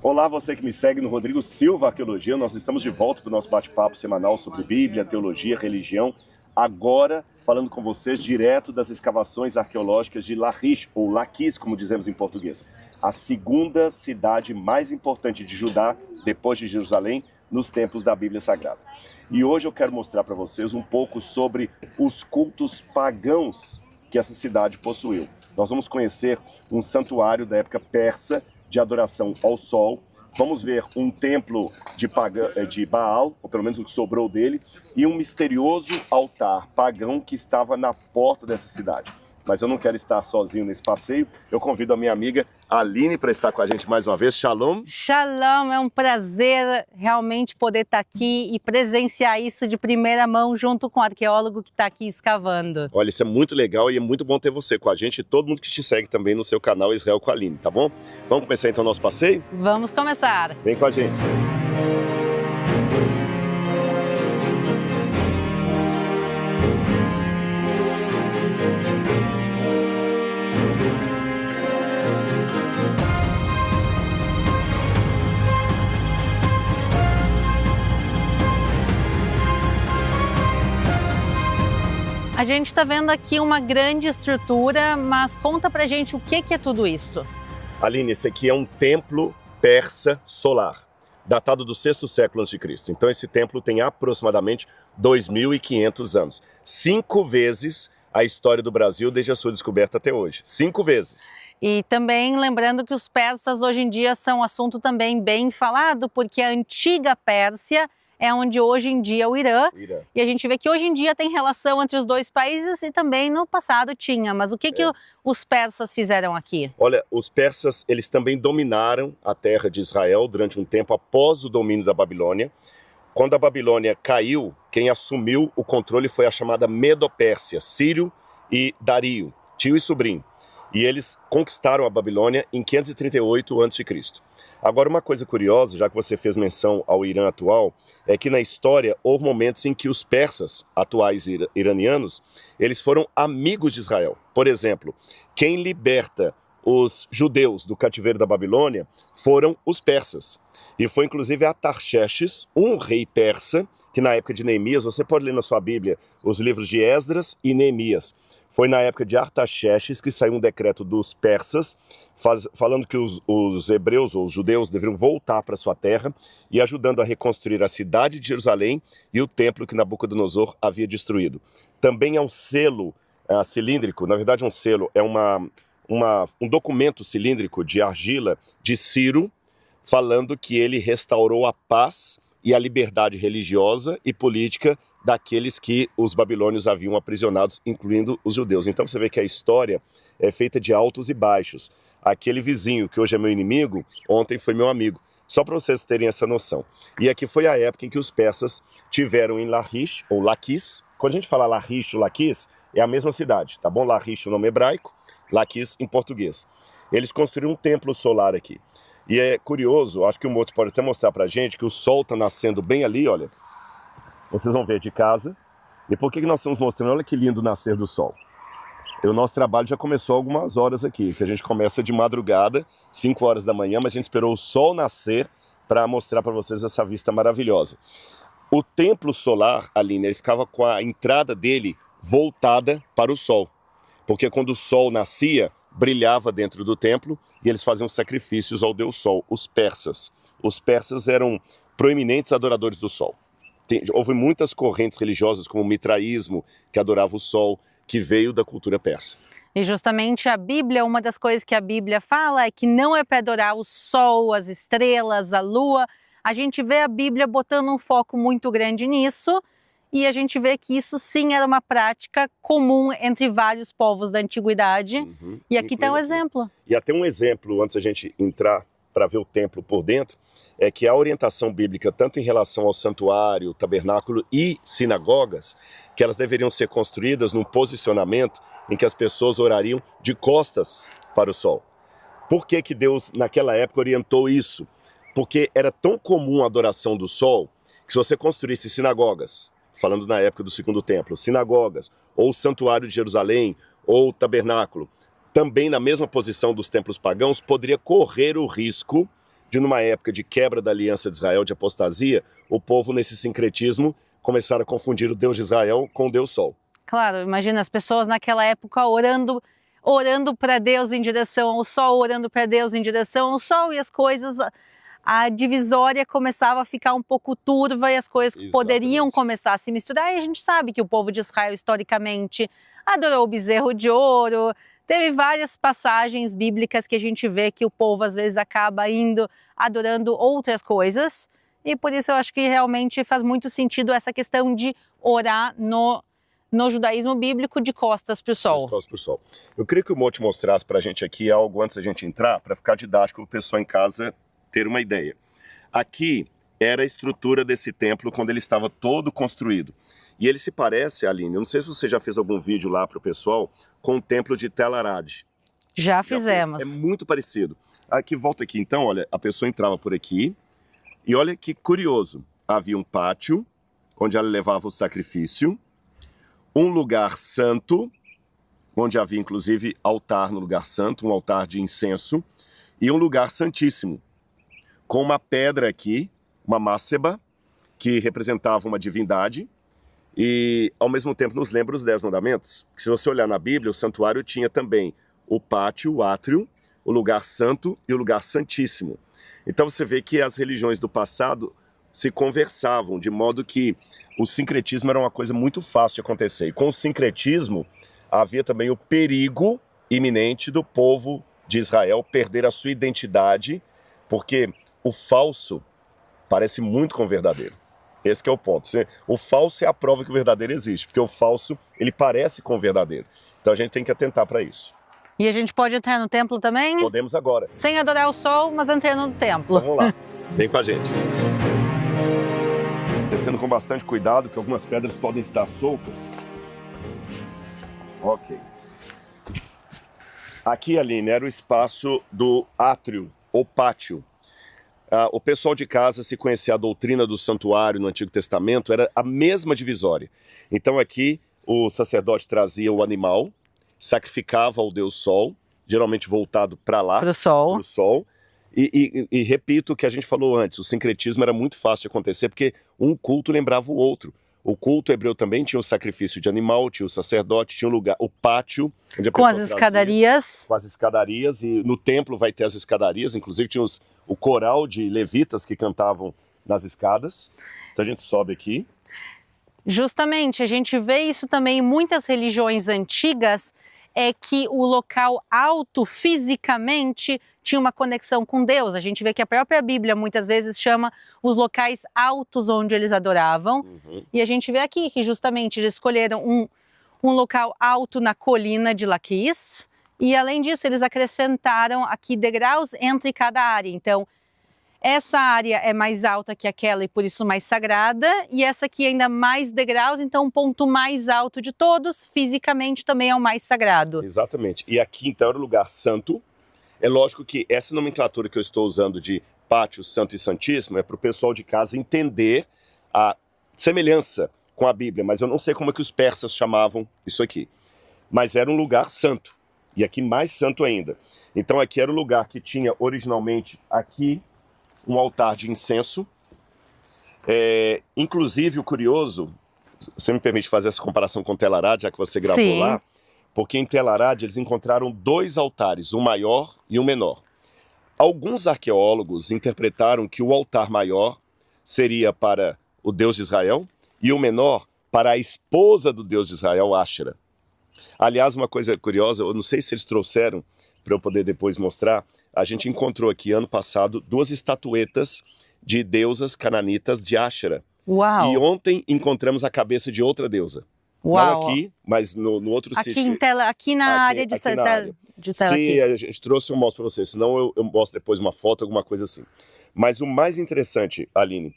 Olá, você que me segue no Rodrigo Silva Arqueologia. Nós estamos de volta para o nosso bate-papo semanal sobre Bíblia, teologia, religião. Agora, falando com vocês direto das escavações arqueológicas de Lachish, ou Laquis, como dizemos em português. A segunda cidade mais importante de Judá, depois de Jerusalém, nos tempos da Bíblia Sagrada. E hoje eu quero mostrar para vocês um pouco sobre os cultos pagãos que essa cidade possuiu. Nós vamos conhecer um santuário da época persa, de adoração ao sol. Vamos ver um templo de Baal, ou pelo menos o que sobrou dele, e um misterioso altar pagão que estava na porta dessa cidade. Mas eu não quero estar sozinho nesse passeio. Eu convido a minha amiga Aline para estar com a gente mais uma vez. Shalom. Shalom, é um prazer realmente poder estar aqui e presenciar isso de primeira mão junto com o arqueólogo que está aqui escavando. Olha, isso é muito legal e é muito bom ter você com a gente e todo mundo que te segue também no seu canal Israel com a Aline, tá bom? Vamos começar então o nosso passeio? Vamos começar. Vem com a gente. A gente está vendo aqui uma grande estrutura, mas conta pra gente o que é tudo isso. Aline, esse aqui é um templo persa solar, datado do 6º século a.C. Então esse templo tem aproximadamente 2.500 anos. 5 vezes a história do Brasil desde a sua descoberta até hoje. 5 vezes. E também lembrando que os persas hoje em dia são um assunto também bem falado, porque a antiga Pérsia é onde hoje em dia é o Irã. E a gente vê que hoje em dia tem relação entre os dois países e também no passado tinha. Mas o que os persas fizeram aqui? Olha, os persas, eles também dominaram a terra de Israel durante um tempo após o domínio da Babilônia. Quando a Babilônia caiu, quem assumiu o controle foi a chamada Medo-Pérsia, Círio e Dario, tio e sobrinho. E eles conquistaram a Babilônia em 538 a.C. Agora, uma coisa curiosa, já que você fez menção ao Irã atual, é que na história houve momentos em que os persas, atuais iranianos, eles foram amigos de Israel. Por exemplo, quem liberta os judeus do cativeiro da Babilônia foram os persas. E foi inclusive Artaxerxes, um rei persa, que na época de Neemias, você pode ler na sua Bíblia os livros de Esdras e Neemias. Foi na época de Artaxerxes que saiu um decreto dos persas, falando que os hebreus ou os judeus deveriam voltar para sua terra e ajudando a reconstruir a cidade de Jerusalém e o templo que Nabucodonosor havia destruído. Também é um selo cilíndrico, na verdade um selo, é um documento cilíndrico de argila de Ciro, falando que ele restaurou a paz e a liberdade religiosa e política daqueles que os babilônios haviam aprisionados, incluindo os judeus. Então você vê que a história é feita de altos e baixos. Aquele vizinho que hoje é meu inimigo, ontem foi meu amigo. Só para vocês terem essa noção. E aqui foi a época em que os persas tiveram em Lachish, ou Laquis. Quando a gente fala Lachish ou Laquis, é a mesma cidade, tá bom? Lachish é o nome hebraico, Laquis em português. Eles construíram um templo solar aqui. E é curioso, acho que o Moto pode até mostrar pra gente que o sol está nascendo bem ali, olha. Vocês vão ver de casa. E por que nós estamos mostrando? Olha que lindo o nascer do sol. E o nosso trabalho já começou há algumas horas aqui, que a gente começa de madrugada, 5 horas da manhã, mas a gente esperou o sol nascer para mostrar para vocês essa vista maravilhosa. O templo solar, Aline, ele ficava com a entrada dele voltada para o sol. Porque quando o sol nascia, brilhava dentro do templo e eles faziam sacrifícios ao deus Sol, os persas. Os persas eram proeminentes adoradores do Sol. Houve muitas correntes religiosas, como o mitraísmo, que adorava o Sol, que veio da cultura persa. E justamente a Bíblia, uma das coisas que a Bíblia fala é que não é para adorar o Sol, as estrelas, a Lua. A gente vê a Bíblia botando um foco muito grande nisso. E a gente vê que isso sim era uma prática comum entre vários povos da antiguidade. E aqui está um exemplo. E até um exemplo, antes da gente entrar para ver o templo por dentro, é que a orientação bíblica, tanto em relação ao santuário, tabernáculo e sinagogas, que elas deveriam ser construídas num posicionamento em que as pessoas orariam de costas para o sol. Por que que Deus, naquela época, orientou isso? Porque era tão comum a adoração do sol, que se você construísse sinagogas, falando na época do Segundo Templo, sinagogas, ou o Santuário de Jerusalém, ou o Tabernáculo, também na mesma posição dos templos pagãos, poderia correr o risco de numa época de quebra da aliança de Israel, de apostasia, o povo nesse sincretismo começaram a confundir o Deus de Israel com o Deus Sol. Claro, imagina as pessoas naquela época orando para Deus em direção ao sol, orando para Deus em direção ao sol, e as coisas, a divisória começava a ficar um pouco turva e as coisas poderiam começar a se misturar. E a gente sabe que o povo de Israel, historicamente, adorou o bezerro de ouro. Teve várias passagens bíblicas que a gente vê que o povo às vezes acaba indo adorando outras coisas, e por isso eu acho que realmente faz muito sentido essa questão de orar no judaísmo bíblico de costas para o sol. De costas para o sol. Eu queria que o Mo te mostrasse para a gente aqui algo antes da gente entrar, para ficar didático para o pessoal em casa ter uma ideia. Aqui era a estrutura desse templo quando ele estava todo construído. E ele se parece, Aline, eu não sei se você já fez algum vídeo lá para o pessoal, com o templo de Tel Arad. Já fizemos. É muito parecido. Aqui, volta aqui então, olha, a pessoa entrava por aqui, e olha que curioso, havia um pátio, onde ela levava o sacrifício, um lugar santo, onde havia inclusive altar no lugar santo, um altar de incenso, e um lugar santíssimo, com uma pedra aqui, uma máceba, que representava uma divindade, e ao mesmo tempo nos lembra os 10 mandamentos. Se você olhar na Bíblia, o santuário tinha também o pátio, o átrio, o lugar santo e o lugar santíssimo. Então você vê que as religiões do passado se conversavam, de modo que o sincretismo era uma coisa muito fácil de acontecer. E com o sincretismo havia também o perigo iminente do povo de Israel perder a sua identidade, porque o falso parece muito com o verdadeiro. Esse que é o ponto. O falso é a prova que o verdadeiro existe, porque o falso, ele parece com o verdadeiro. Então a gente tem que atentar para isso. E a gente pode entrar no templo também? Podemos agora. Sem adorar o sol, mas entrando no templo. Então, vamos lá. Vem com a gente. Descendo com bastante cuidado, porque algumas pedras podem estar soltas. Ok. Aqui, Aline, era o espaço do átrio, ou pátio. O pessoal de casa, se conhecia a doutrina do santuário no Antigo Testamento, era a mesma divisória. Então aqui o sacerdote trazia o animal, sacrificava ao Deus Sol, geralmente voltado para lá, para o sol. E repito o que a gente falou antes, o sincretismo era muito fácil de acontecer, porque um culto lembrava o outro. O culto hebreu também tinha o sacrifício de animal, tinha o sacerdote, tinha um lugar, o pátio, onde a com as escadarias. Com as escadarias, e no templo vai ter as escadarias, inclusive tinha o coral de levitas que cantavam nas escadas. Então a gente sobe aqui. Justamente, a gente vê isso também em muitas religiões antigas, é que o local alto fisicamente tinha uma conexão com Deus. A gente vê que a própria Bíblia muitas vezes chama os locais altos onde eles adoravam. Uhum. E a gente vê aqui que justamente eles escolheram um local alto na colina de Laquis. E além disso, eles acrescentaram aqui degraus entre cada área. Então, essa área é mais alta que aquela e por isso mais sagrada, e essa aqui ainda mais degraus, então o ponto mais alto de todos, fisicamente também é o mais sagrado. Exatamente. E aqui então era o lugar santo. É lógico que essa nomenclatura que eu estou usando de pátio, santo e santíssimo é para o pessoal de casa entender a semelhança com a Bíblia, mas eu não sei como é que os persas chamavam isso aqui. Mas era um lugar santo, e aqui mais santo ainda. Então aqui era o lugar que tinha originalmente aqui um altar de incenso. Inclusive, o curioso, você me permite fazer essa comparação com Tel Arad, já que você gravou Sim. lá, porque em Tel Arad eles encontraram 2 altares, um maior e um menor. Alguns arqueólogos interpretaram que o altar maior seria para o Deus de Israel e o menor para a esposa do Deus de Israel, Ashera. Aliás, uma coisa curiosa, eu não sei se eles trouxeram para eu poder depois mostrar, a gente encontrou aqui ano passado 2 estatuetas de deusas cananitas de Ashera. Uau! E ontem encontramos a cabeça de outra deusa. Uau! Não aqui, mas no outro aqui sítio. Aqui na área de aqui na área. Sim, a gente trouxe e eu mostro para você, senão eu mostro depois uma foto, alguma coisa assim. Mas o mais interessante, Aline,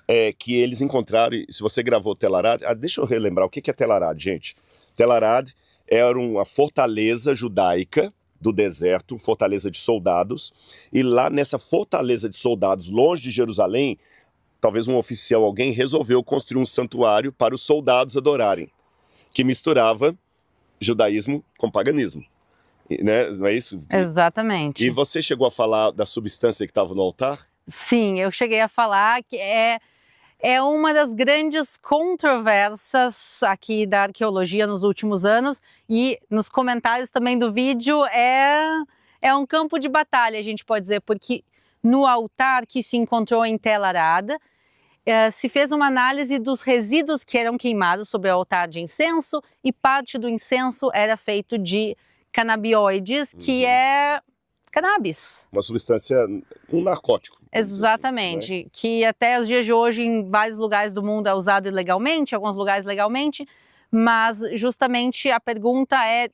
é que eles encontraram, se você gravou Tel Arad, deixa eu relembrar, o que é Tel Arad, gente? Tel Arad era uma fortaleza judaica do deserto, fortaleza de soldados, e lá nessa fortaleza de soldados, longe de Jerusalém, talvez um oficial, alguém, resolveu construir um santuário para os soldados adorarem, que misturava judaísmo com paganismo. né? Não é isso? Exatamente. E você chegou a falar da substância que estava no altar? Sim, eu cheguei a falar que é uma das grandes controvérsias aqui da arqueologia nos últimos anos, e nos comentários também do vídeo é um campo de batalha, a gente pode dizer, porque no altar que se encontrou em Tel Arad, se fez uma análise dos resíduos que eram queimados sobre o altar de incenso, e parte do incenso era feito de canabinoides, que é cannabis. Uma substância, um narcótico. Exatamente, assim, né? Que até os dias de hoje em vários lugares do mundo é usado ilegalmente, em alguns lugares legalmente, mas justamente a pergunta é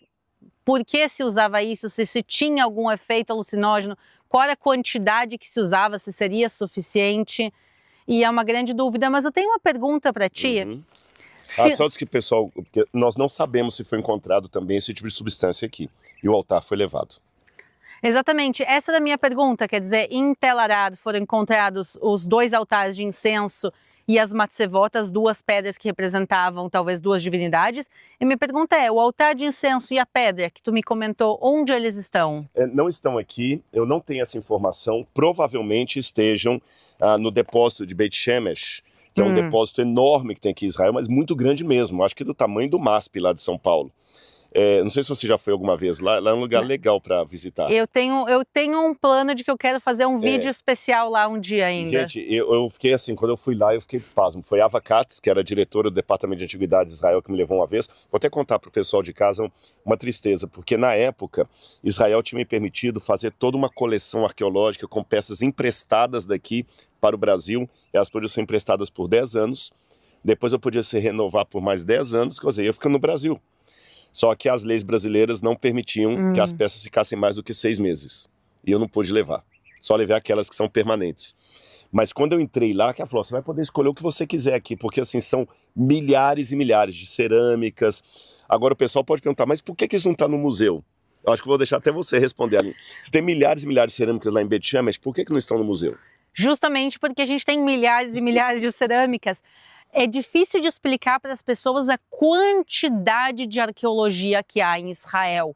por que se usava isso, se tinha algum efeito alucinógeno, qual era a quantidade que se usava, se seria suficiente, e é uma grande dúvida. Mas eu tenho uma pergunta para ti. Só diz que, pessoal, porque nós não sabemos se foi encontrado também esse tipo de substância aqui, e o altar foi levado. Exatamente, essa era a minha pergunta, quer dizer, em Tel Arad foram encontrados os 2 altares de incenso e as matzevotas, 2 pedras que representavam talvez 2 divindades, e minha pergunta é, o altar de incenso e a pedra que tu me comentou, onde eles estão? Não estão aqui, eu não tenho essa informação, provavelmente estejam no depósito de Beit Shemesh, que é um depósito enorme que tem aqui em Israel, mas muito grande mesmo, acho que do tamanho do MASP lá de São Paulo. Não sei se você já foi alguma vez lá, lá é um lugar legal para visitar. Eu tenho um plano de que eu quero fazer um vídeo especial lá um dia ainda. Gente, eu fiquei assim, quando eu fui lá, eu fiquei pasmo. Foi a Ava Katz, que era diretora do Departamento de Antiguidades de Israel, que me levou uma vez. Vou até contar para o pessoal de casa uma tristeza, porque na época, Israel tinha me permitido fazer toda uma coleção arqueológica com peças emprestadas daqui para o Brasil. Elas podiam ser emprestadas por 10 anos, depois eu podia se renovar por mais 10 anos, quer dizer, eu ia ficando no Brasil. Só que as leis brasileiras não permitiam que as peças ficassem mais do que 6 meses. E eu não pude levar. Só levei aquelas que são permanentes. Mas quando eu entrei lá, que ela falou, você vai poder escolher o que você quiser aqui, porque assim, são milhares e milhares de cerâmicas. Agora o pessoal pode perguntar, mas por que isso não está no museu? Eu acho que vou deixar até você responder ali. Você tem milhares e milhares de cerâmicas lá em Beit Shemesh, por que não estão no museu? Justamente porque a gente tem milhares e milhares de cerâmicas. É difícil de explicar para as pessoas a quantidade de arqueologia que há em Israel.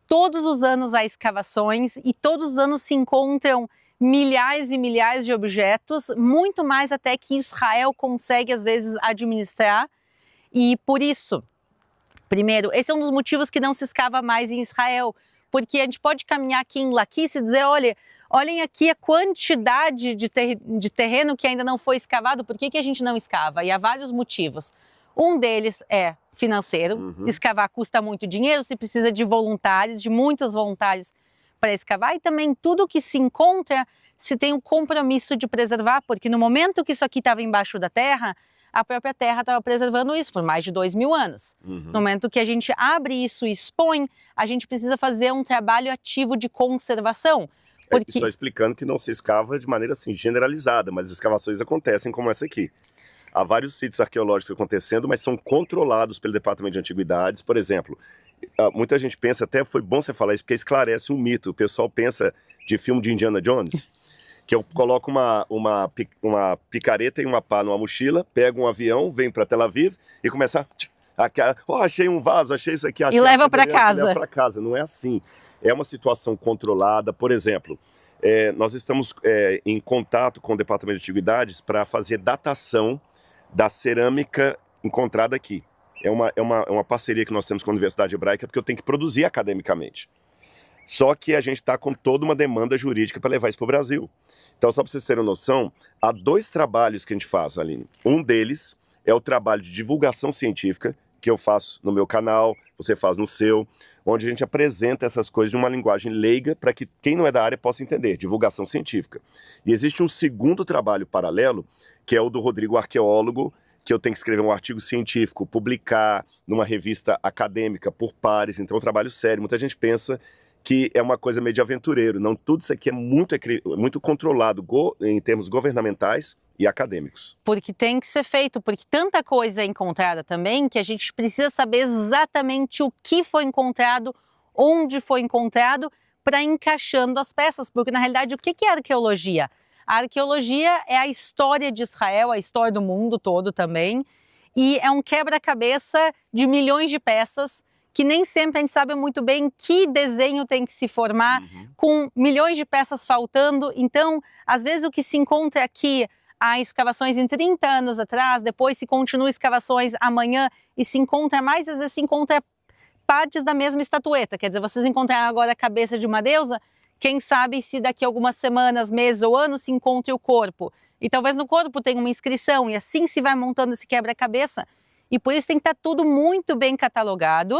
Todos os anos há escavações e todos os anos se encontram milhares e milhares de objetos, muito mais até que Israel consegue às vezes administrar. E por isso, primeiro, esse é um dos motivos que não se escava mais em Israel, porque a gente pode caminhar aqui em Laquis e dizer, olhem aqui a quantidade de terreno que ainda não foi escavado, por que a gente não escava? E há vários motivos. Um deles é financeiro, escavar custa muito dinheiro, se precisa de voluntários, de muitos voluntários para escavar, e também tudo que se encontra se tem um compromisso de preservar, porque no momento que isso aqui estava embaixo da terra, a própria terra estava preservando isso por mais de 2000 anos. No momento que a gente abre isso e expõe, a gente precisa fazer um trabalho ativo de conservação. Porque... Só explicando que não se escava de maneira assim generalizada, mas as escavações acontecem como essa aqui. Há vários sítios arqueológicos acontecendo, mas são controlados pelo Departamento de Antiguidades. Por exemplo, muita gente pensa, até foi bom você falar isso, porque esclarece um mito. O pessoal pensa de filme de Indiana Jones, que eu coloco uma picareta e uma pá numa mochila, pego um avião, venho para Tel Aviv e começa achei um vaso, achei isso aqui. Achei e leva para casa. Leva para casa. Não é assim. É uma situação controlada. Por exemplo, nós estamos em contato com o Departamento de Antiguidades para fazer datação da cerâmica encontrada aqui. É uma parceria que nós temos com a Universidade Hebraica, porque eu tenho que produzir academicamente. Só que a gente está com toda uma demanda jurídica para levar isso para o Brasil. Então, só para vocês terem noção, há 2 trabalhos que a gente faz, Aline. Um deles é o trabalho de divulgação científica, que eu faço no meu canal, você faz no seu, onde a gente apresenta essas coisas de uma linguagem leiga para que quem não é da área possa entender, divulgação científica. E existe um segundo trabalho paralelo, que é o do Rodrigo Arqueólogo, que eu tenho que escrever um artigo científico, publicar numa revista acadêmica por pares, então é um trabalho sério. Muita gente pensa que é uma coisa meio de aventureiro. Não, tudo isso aqui é muito controlado em termos governamentais e acadêmicos. Porque tem que ser feito, porque tanta coisa é encontrada também que a gente precisa saber exatamente o que foi encontrado, onde foi encontrado, para encaixando as peças. Porque na realidade o que é arqueologia? A arqueologia é a história de Israel, a história do mundo todo também, e é um quebra-cabeça de milhões de peças que nem sempre a gente sabe muito bem que desenho tem que se formar, com milhões de peças faltando. Então, às vezes o que se encontra aqui, há escavações em 30 anos atrás, depois se continua escavações amanhã e se encontra mais, às vezes se encontra partes da mesma estatueta. Quer dizer, vocês encontraram agora a cabeça de uma deusa, quem sabe se daqui a algumas semanas, meses ou anos se encontre o corpo. E talvez no corpo tenha uma inscrição, e assim se vai montando esse quebra-cabeça. E por isso tem que estar tudo muito bem catalogado.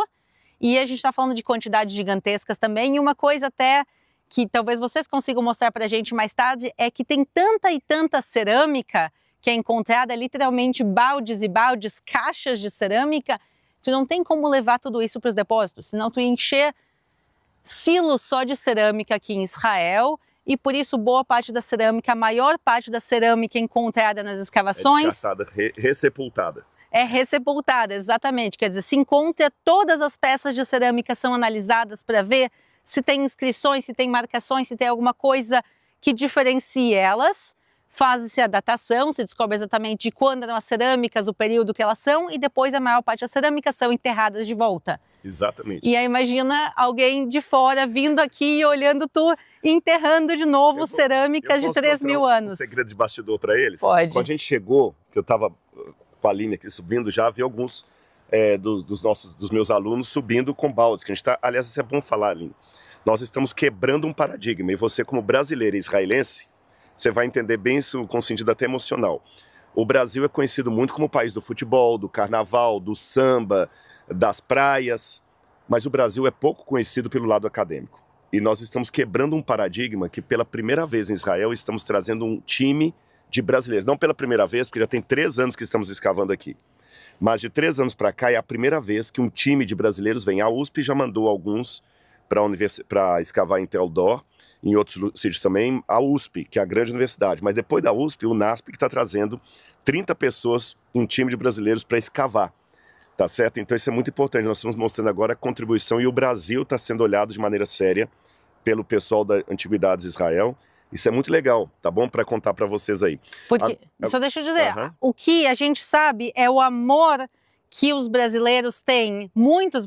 E a gente está falando de quantidades gigantescas também. E uma coisa até que talvez vocês consigam mostrar para a gente mais tarde é que tem tanta e tanta cerâmica que é encontrada, literalmente baldes e baldes, caixas de cerâmica, que não tem como levar tudo isso para os depósitos, senão tu ia encher silos só de cerâmica aqui em Israel. E por isso boa parte da cerâmica, a maior parte da cerâmica encontrada nas escavações... É descartada, ressepultada. É ressepultada, exatamente. Quer dizer, se encontra, todas as peças de cerâmica são analisadas para ver se tem inscrições, se tem marcações, se tem alguma coisa que diferencie elas. Faz-se a datação, se descobre exatamente de quando eram as cerâmicas, o período que elas são, e depois a maior parte das cerâmicas são enterradas de volta. Exatamente. E aí imagina alguém de fora vindo aqui e olhando tu enterrando de novo cerâmicas de 3.000 anos. Um segredo de bastidor para eles? Pode. Quando a gente chegou, que eu estava com a Aline aqui subindo, já vi alguns dos meus alunos subindo com baldes. Que a gente tá, aliás, isso é bom falar, Aline. Nós estamos quebrando um paradigma, e você, como brasileiro e israelense, você vai entender bem isso com sentido até emocional. O Brasil é conhecido muito como o país do futebol, do carnaval, do samba, das praias, mas o Brasil é pouco conhecido pelo lado acadêmico. E nós estamos quebrando um paradigma que pela primeira vez em Israel estamos trazendo um time de brasileiros. Não pela primeira vez, porque já tem 3 anos que estamos escavando aqui. Mas de 3 anos para cá é a primeira vez que um time de brasileiros vem. A USP já mandou alguns para escavar em Tel Dor, em outros sítios também, a USP, que é a grande universidade. Mas depois da USP, o NASP que está trazendo 30 pessoas, um time de brasileiros para escavar. Tá certo? Então isso é muito importante. Nós estamos mostrando agora a contribuição, e o Brasil está sendo olhado de maneira séria pelo pessoal da Antiguidades de Israel. Isso é muito legal, tá bom? Para contar para vocês aí. Porque, só deixa eu dizer, o que a gente sabe é o amor que os brasileiros têm, muitos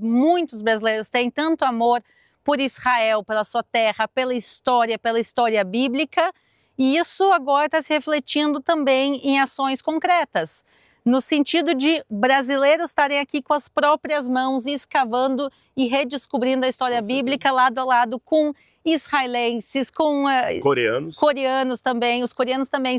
brasileiros têm tanto amor por Israel, pela sua terra, pela história bíblica, e isso agora está se refletindo também em ações concretas, no sentido de brasileiros estarem aqui com as próprias mãos, escavando e redescobrindo a história bíblica lado a lado com israelenses, com coreanos também. Os coreanos também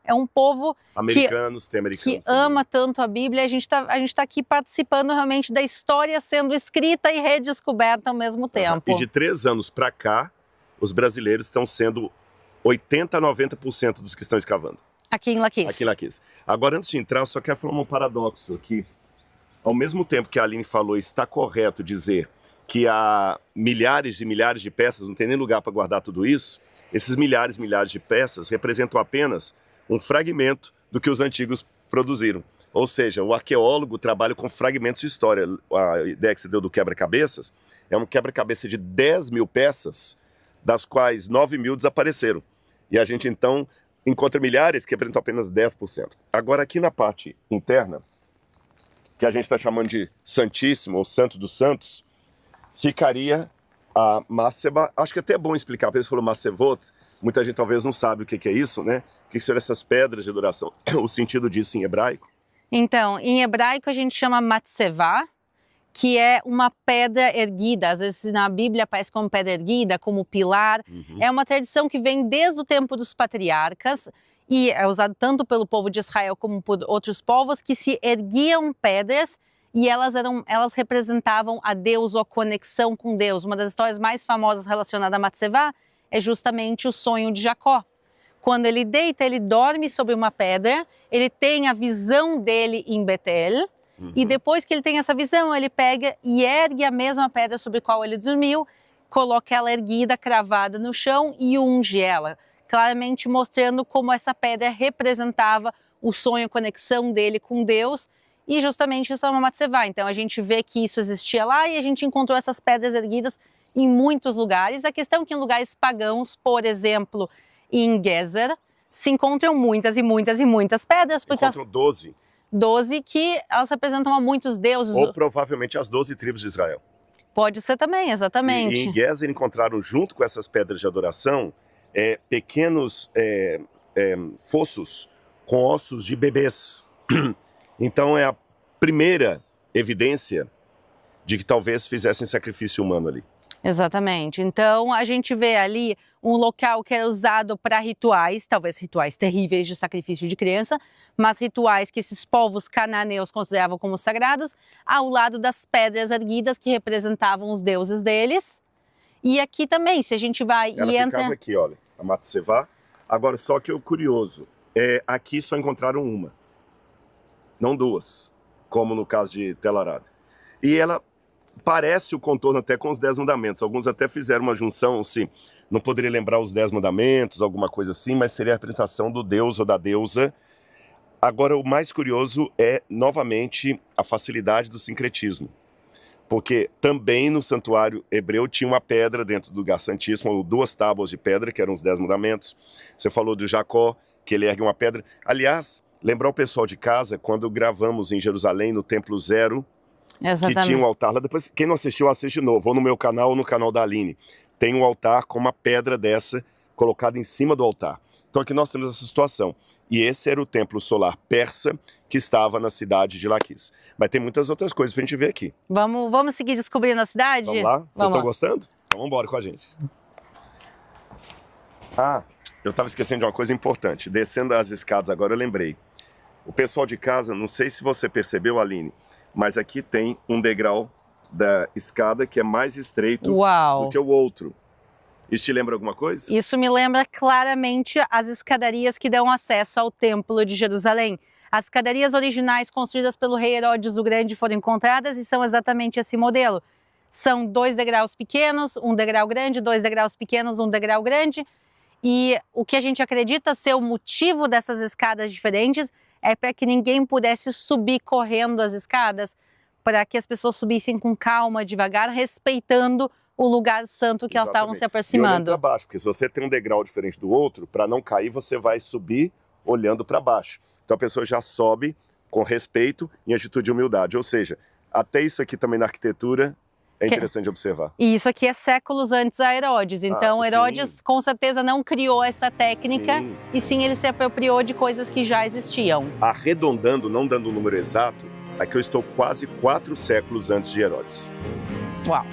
é um povo americanos que ama tanto a Bíblia. A gente tá aqui participando realmente da história sendo escrita e redescoberta ao mesmo tempo. E de 3 anos para cá, os brasileiros estão sendo 80% a 90% dos que estão escavando. Aqui em Laquis. Aqui em Laquis. Agora, antes de entrar, eu só quero falar um paradoxo aqui. Ao mesmo tempo que a Aline falou, está correto dizer que há milhares e milhares de peças, não tem nem lugar para guardar tudo isso, esses milhares e milhares de peças representam apenas um fragmento do que os antigos produziram. Ou seja, o arqueólogo trabalha com fragmentos de história. A ideia que você deu do quebra-cabeças é um quebra-cabeça de 10.000 peças, das quais 9.000 desapareceram. E a gente, então, encontra milhares que representam apenas 10%. Agora, aqui na parte interna, que a gente está chamando de Santíssimo, ou Santo dos Santos, ficaria a Masseba. Acho que é até bom explicar, porque você falou Massevot, muita gente talvez não sabe o que é isso, né? O que são essas pedras de adoração? O sentido disso em hebraico? Então, em hebraico a gente chama Matsevá, que é uma pedra erguida. Às vezes na Bíblia aparece como pedra erguida, como pilar. É uma tradição que vem desde o tempo dos patriarcas e é usado tanto pelo povo de Israel como por outros povos, que se erguiam pedras e elas representavam a Deus ou a conexão com Deus. Uma das histórias mais famosas relacionada a Matsevá é justamente o sonho de Jacó. Quando ele deita, ele dorme sobre uma pedra, ele tem a visão dele em Betel, e depois que ele tem essa visão, ele pega e ergue a mesma pedra sobre a qual ele dormiu, coloca ela erguida, cravada no chão e unge ela, claramente mostrando como essa pedra representava o sonho, a conexão dele com Deus. E justamente isso é uma Matsevá. Então a gente vê que isso existia lá e a gente encontrou essas pedras erguidas em muitos lugares. A questão é que em lugares pagãos, por exemplo, em Gezer, se encontram muitas e muitas e muitas pedras. Encontram 12. 12 que elas representam a muitos deuses. Ou provavelmente as 12 tribos de Israel. Pode ser também, exatamente. E em Gezer encontraram junto com essas pedras de adoração pequenos fossos com ossos de bebês. Então é a primeira evidência de que talvez fizessem sacrifício humano ali. Exatamente. Então a gente vê ali um local que era usado para rituais, talvez rituais terríveis de sacrifício de criança, mas rituais que esses povos cananeus consideravam como sagrados, ao lado das pedras erguidas que representavam os deuses deles. E aqui também, se a gente vai Ela e ficava aqui, olha, a Matsevá. Agora, só que o curioso, aqui só encontraram uma, não duas, como no caso de Tel Arad. E ela parece o contorno até com os 10 mandamentos. Alguns até fizeram uma junção, assim, não poderia lembrar os 10 mandamentos, alguma coisa assim, mas seria a representação do deus ou da deusa. Agora, o mais curioso é, novamente, a facilidade do sincretismo. Porque também no santuário hebreu tinha uma pedra dentro do lugar santíssimo, ou 2 tábuas de pedra, que eram os 10 mandamentos. Você falou do Jacó, que ele ergue uma pedra. Aliás, lembrar o pessoal de casa, quando gravamos em Jerusalém, no Templo Zero, exatamente, que tinha um altar lá. Depois, quem não assistiu, assiste de novo, ou no meu canal ou no canal da Aline. Tem um altar com uma pedra dessa colocada em cima do altar. Então aqui nós temos essa situação. E esse era o templo solar persa que estava na cidade de Laquis. Mas tem muitas outras coisas pra gente ver aqui. Vamos seguir descobrindo a cidade? Vamos lá? Vocês estão gostando? Então vamos embora com a gente. Ah, eu estava esquecendo de uma coisa importante. Descendo as escadas agora eu lembrei. O pessoal de casa, não sei se você percebeu, Aline, mas aqui tem um degrau da escada que é mais estreito do que o outro. Isso te lembra alguma coisa? Isso me lembra claramente as escadarias que dão acesso ao Templo de Jerusalém. As escadarias originais construídas pelo rei Herodes o Grande foram encontradas e são exatamente esse modelo. São 2 degraus pequenos, um degrau grande, 2 degraus pequenos, um degrau grande. E o que a gente acredita ser o motivo dessas escadas diferentes é para que ninguém pudesse subir correndo as escadas, para que as pessoas subissem com calma, devagar, respeitando o lugar santo que elas estavam se aproximando. E olhando para baixo, porque se você tem um degrau diferente do outro, para não cair, você vai subir olhando para baixo. Então a pessoa já sobe com respeito em atitude de humildade. Ou seja, até isso aqui também na arquitetura é interessante observar. E isso aqui é séculos antes a Herodes. Então Herodes com certeza não criou essa técnica, e sim ele se apropriou de coisas que já existiam. Arredondando, não dando o número exato, aqui eu estou quase 4 séculos antes de Herodes. Uau!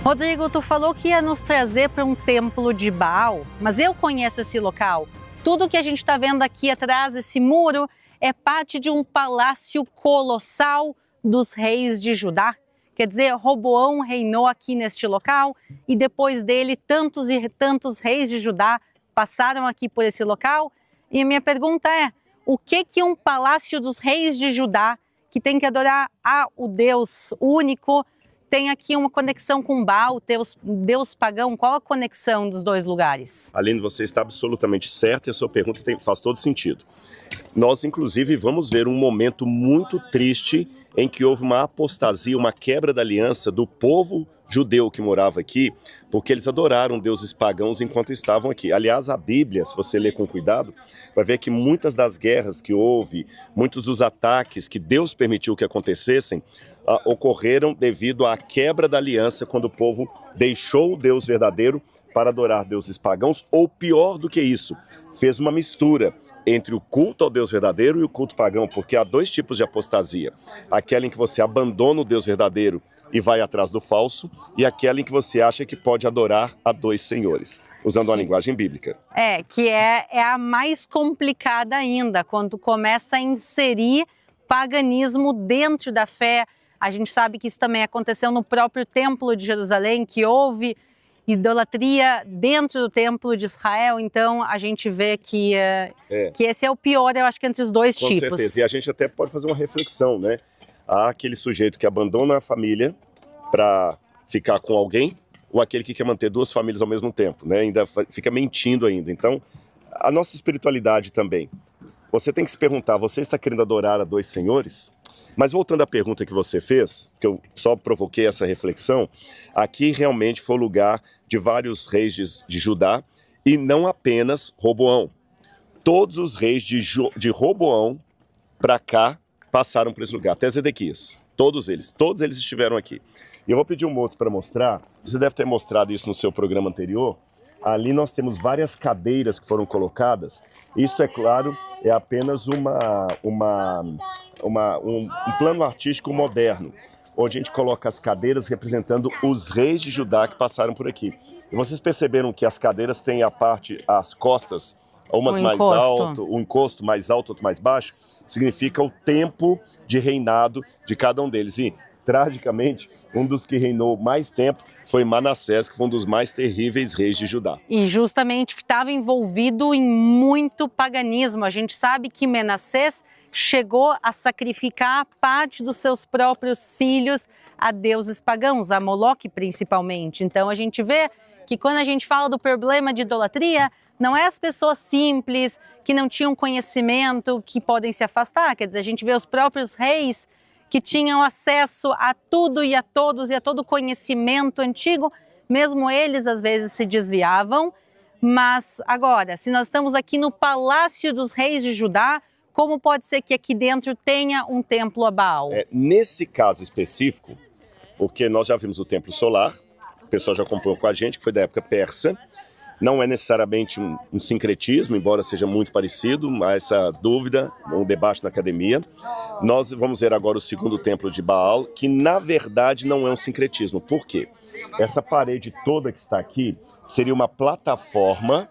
Rodrigo, tu falou que ia nos trazer para um templo de Baal, mas eu conheço esse local. Tudo que a gente está vendo aqui atrás, esse muro, é parte de um palácio colossal dos reis de Judá. Quer dizer, Roboão reinou aqui neste local e depois dele tantos e tantos reis de Judá passaram aqui por esse local. E a minha pergunta é, o que um palácio dos reis de Judá, que tem que adorar o Deus único, tem aqui uma conexão com Baal, Deus pagão? Qual a conexão dos 2 lugares? Aline, você está absolutamente certa e a sua pergunta faz todo sentido. Nós, inclusive, vamos ver um momento muito triste em que houve uma apostasia, uma quebra da aliança do povo judeu que morava aqui, porque eles adoraram deuses pagãos enquanto estavam aqui. Aliás, a Bíblia, se você ler com cuidado, vai ver que muitas das guerras que houve, muitos dos ataques que Deus permitiu que acontecessem, ocorreram devido à quebra da aliança, quando o povo deixou o Deus verdadeiro para adorar deuses pagãos, ou pior do que isso, fez uma mistura entre o culto ao Deus verdadeiro e o culto pagão, porque há 2 tipos de apostasia. Aquela em que você abandona o Deus verdadeiro e vai atrás do falso, e aquela em que você acha que pode adorar a 2 senhores, usando uma linguagem bíblica. Que é a mais complicada ainda, quando começa a inserir paganismo dentro da fé. A gente sabe que isso também aconteceu no próprio Templo de Jerusalém, que houve idolatria dentro do Templo de Israel. Então a gente vê que esse é o pior, eu acho que entre os 2 tipos. Com certeza, e a gente até pode fazer uma reflexão, né? Há aquele sujeito que abandona a família para ficar com alguém, ou aquele que quer manter 2 famílias ao mesmo tempo, né? Ainda fica mentindo ainda. Então, a nossa espiritualidade também você tem que se perguntar, você está querendo adorar a dois senhores? Mas voltando à pergunta que você fez, que eu só provoquei essa reflexão, aqui realmente foi o lugar de vários reis de Judá, e não apenas Roboão. Todos os reis de Roboão para cá passaram por esse lugar, até Zedequias. Todos eles estiveram aqui. E eu vou pedir um outro para mostrar, você deve ter mostrado isso no seu programa anterior. Ali nós temos várias cadeiras que foram colocadas. Isto, é claro, é apenas um plano artístico moderno, onde a gente coloca as cadeiras representando os reis de Judá que passaram por aqui. E vocês perceberam que as cadeiras têm as costas, umas mais alto, um encosto mais alto, outro mais baixo, significa o tempo de reinado de cada um deles. E, tragicamente, um dos que reinou mais tempo foi Manassés, que foi um dos mais terríveis reis de Judá. E justamente que estava envolvido em muito paganismo. A gente sabe que Manassés chegou a sacrificar parte dos seus próprios filhos a deuses pagãos, a Moloque principalmente. Então a gente vê que quando a gente fala do problema de idolatria, não é as pessoas simples, que não tinham conhecimento, que podem se afastar. Quer dizer, a gente vê os próprios reis que tinham acesso a tudo e a todos e a todo conhecimento antigo, mesmo eles às vezes se desviavam. Mas agora, se nós estamos aqui no Palácio dos Reis de Judá, como pode ser que aqui dentro tenha um templo a Baal? Nesse caso específico, porque nós já vimos o templo solar, o pessoal já acompanhou com a gente, que foi da época persa. Não é necessariamente um sincretismo, embora seja muito parecido, mas essa dúvida, um debate na academia. Nós vamos ver agora o segundo templo de Baal, que na verdade não é um sincretismo. Por quê? Essa parede toda que está aqui seria uma plataforma,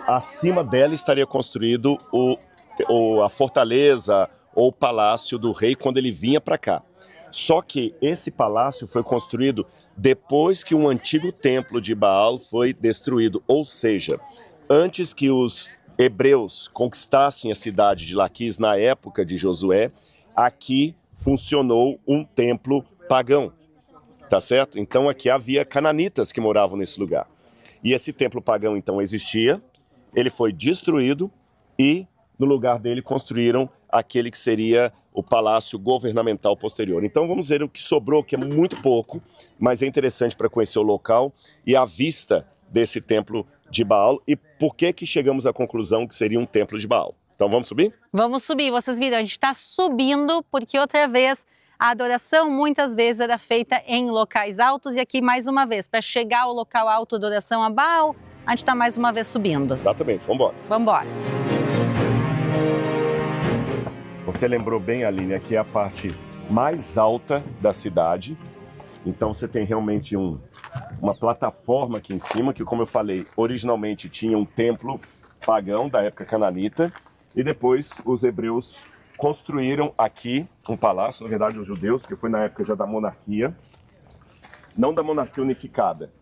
acima dela estaria construído a fortaleza ou o palácio do rei quando ele vinha para cá. Só que esse palácio foi construído depois que um antigo templo de Baal foi destruído, ou seja, antes que os hebreus conquistassem a cidade de Laquis na época de Josué, aqui funcionou um templo pagão, tá certo? Então aqui havia cananitas que moravam nesse lugar. E esse templo pagão então existia, ele foi destruído e no lugar dele construíram aquele que seria o palácio governamental posterior. Então vamos ver o que sobrou, que é muito pouco, mas é interessante para conhecer o local e a vista desse templo de Baal e por que chegamos à conclusão que seria um templo de Baal. Então vamos subir? Vamos subir, vocês viram, a gente está subindo porque outra vez a adoração muitas vezes era feita em locais altos e aqui mais uma vez, para chegar ao local alto de adoração a Baal, a gente está mais uma vez subindo. Exatamente, vamos embora. Vamos embora. Você lembrou bem, Aline, aqui é a parte mais alta da cidade. Então você tem realmente uma plataforma aqui em cima, que como eu falei, originalmente tinha um templo pagão da época cananita. E depois os hebreus construíram aqui um palácio, na verdade os judeus, porque foi na época já da monarquia. Não da monarquia unificada,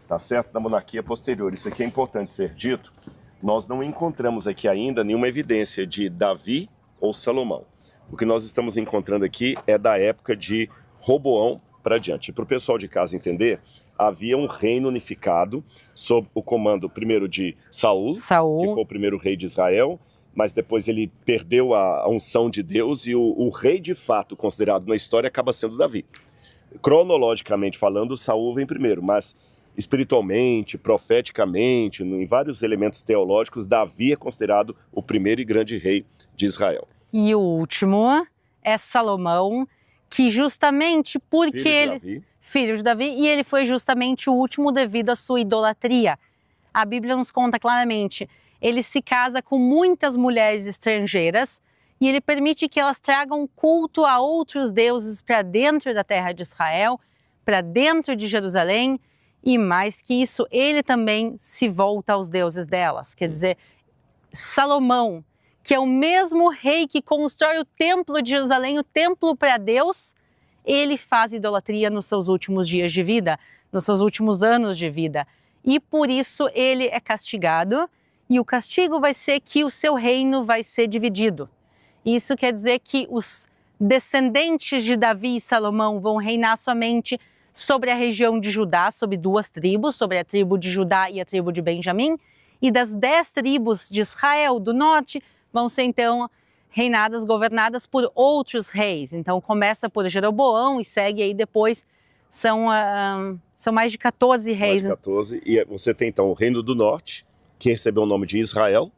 tá certo? Da monarquia posterior. Isso aqui é importante ser dito. Nós não encontramos aqui ainda nenhuma evidência de Davi ou Salomão. O que nós estamos encontrando aqui é da época de Roboão para diante. Para o pessoal de casa entender, havia um reino unificado sob o comando primeiro de Saul, que foi o primeiro rei de Israel, mas depois ele perdeu a unção de Deus e o rei de fato considerado na história acaba sendo Davi. Cronologicamente falando, Saul vem primeiro, mas espiritualmente, profeticamente, em vários elementos teológicos, Davi é considerado o primeiro e grande rei de Israel. E o último é Salomão, que justamente porque filho de Davi, e ele foi justamente o último devido à sua idolatria. A Bíblia nos conta claramente, ele se casa com muitas mulheres estrangeiras e ele permite que elas tragam culto a outros deuses para dentro da terra de Israel, para dentro de Jerusalém, e mais que isso, ele também se volta aos deuses delas. Quer dizer, Salomão, que é o mesmo rei que constrói o templo de Jerusalém, o templo para Deus, ele faz idolatria nos seus últimos dias de vida, nos seus últimos anos de vida. E por isso ele é castigado, e o castigo vai ser que o seu reino vai ser dividido. Isso quer dizer que os descendentes de Davi e Salomão vão reinar somente sobre a região de Judá, sobre duas tribos, sobre a tribo de Judá e a tribo de Benjamim, e das 10 tribos de Israel do norte vão ser então reinadas, governadas por outros reis. Então começa por Jeroboão e segue aí depois, são mais de 14 reis. Mais de 14, e você tem então o Reino do Norte, que recebeu o nome de Israel,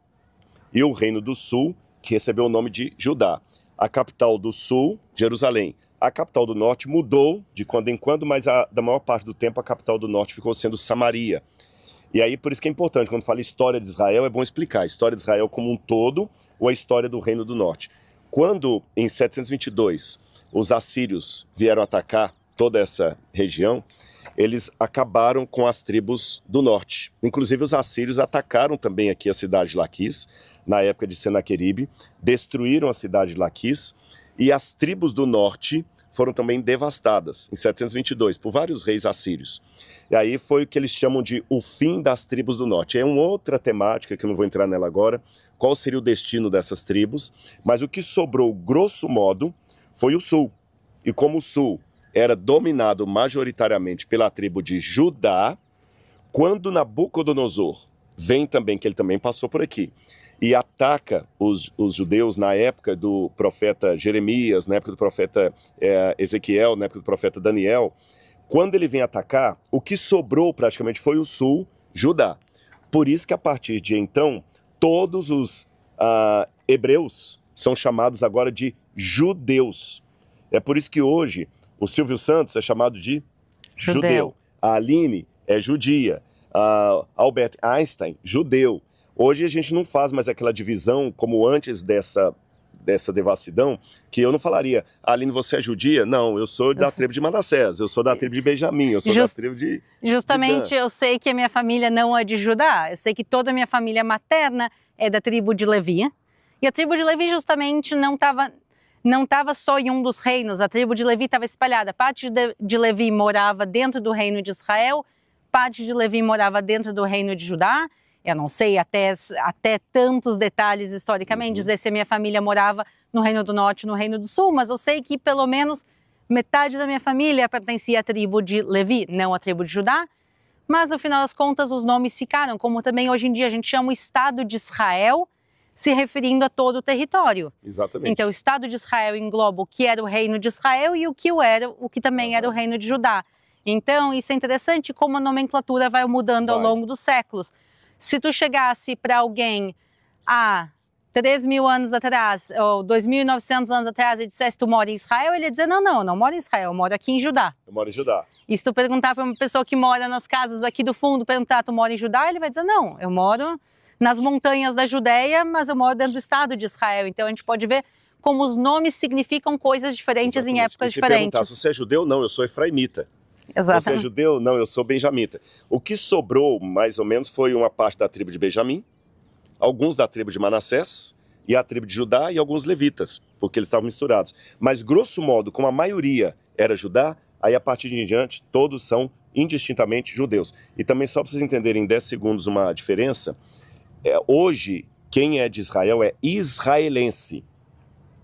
e o Reino do Sul, que recebeu o nome de Judá. A capital do Sul, Jerusalém. A capital do Norte mudou de quando em quando, mas da maior parte do tempo a capital do Norte ficou sendo Samaria. E aí por isso que é importante, quando fala história de Israel, é bom explicar a história de Israel como um todo ou a história do Reino do Norte. Quando, em 722, os assírios vieram atacar toda essa região, eles acabaram com as tribos do norte. Inclusive os assírios atacaram também aqui a cidade de Laquis, na época de Senaqueribe, destruíram a cidade de Laquis, e as tribos do norte foram também devastadas, em 722, por vários reis assírios. E aí foi o que eles chamam de o fim das tribos do norte. É uma outra temática, que eu não vou entrar nela agora, qual seria o destino dessas tribos, mas o que sobrou, grosso modo, foi o sul. E como o sul era dominado majoritariamente pela tribo de Judá, quando Nabucodonosor vem também, que ele também passou por aqui, e ataca os judeus na época do profeta Jeremias, na época do profeta Ezequiel, na época do profeta Daniel, quando ele vem atacar, o que sobrou praticamente foi o sul, Judá. Por isso que a partir de então, todos os hebreus são chamados agora de judeus. É por isso que hoje o Silvio Santos é chamado de judeu. A Aline é judia. Albert Einstein, judeu. Hoje a gente não faz mais aquela divisão como antes dessa devassidão, que eu não falaria, Aline, você é judia? Não, eu sou da tribo de Manassés, eu sou da tribo de Benjamim, eu sou da tribo de... Justamente eu sei que a minha família não é de Judá, eu sei que toda a minha família materna é da tribo de Levi, e a tribo de Levi justamente não estava só em um dos reinos, a tribo de Levi estava espalhada. Parte de Levi morava dentro do reino de Israel, parte de Levi morava dentro do reino de Judá. Eu não sei até tantos detalhes historicamente, dizer se a minha família morava no Reino do Norte, no Reino do Sul, mas eu sei que pelo menos metade da minha família pertencia à tribo de Levi, não à tribo de Judá. Mas no final das contas os nomes ficaram, como também hoje em dia a gente chama o Estado de Israel, se referindo a todo o território. Exatamente. Então o Estado de Israel engloba o que era o Reino de Israel e o que também era o Reino de Judá. Então isso é interessante como a nomenclatura vai mudando ao longo dos séculos. Se tu chegasse para alguém há 3.000 anos atrás, ou 2.900 anos atrás, e dissesse tu mora em Israel, ele ia dizer, não moro em Israel, eu moro aqui em Judá. Eu moro em Judá. E se tu perguntar para uma pessoa que mora nas casas aqui do fundo, perguntar, tu mora em Judá? Ele vai dizer, não, eu moro nas montanhas da Judéia, mas eu moro dentro do estado de Israel. Então a gente pode ver como os nomes significam coisas diferentes. Exatamente. Em épocas diferentes. Se você é judeu, não, eu sou efraimita. Exatamente. Você é judeu? Não, eu sou benjamita. O que sobrou, mais ou menos, foi uma parte da tribo de Benjamim, alguns da tribo de Manassés, e a tribo de Judá e alguns levitas, porque eles estavam misturados. Mas, grosso modo, como a maioria era Judá, aí a partir de em diante, todos são indistintamente judeus. E também, só para vocês entenderem em 10 segundos uma diferença, hoje, quem é de Israel é israelense.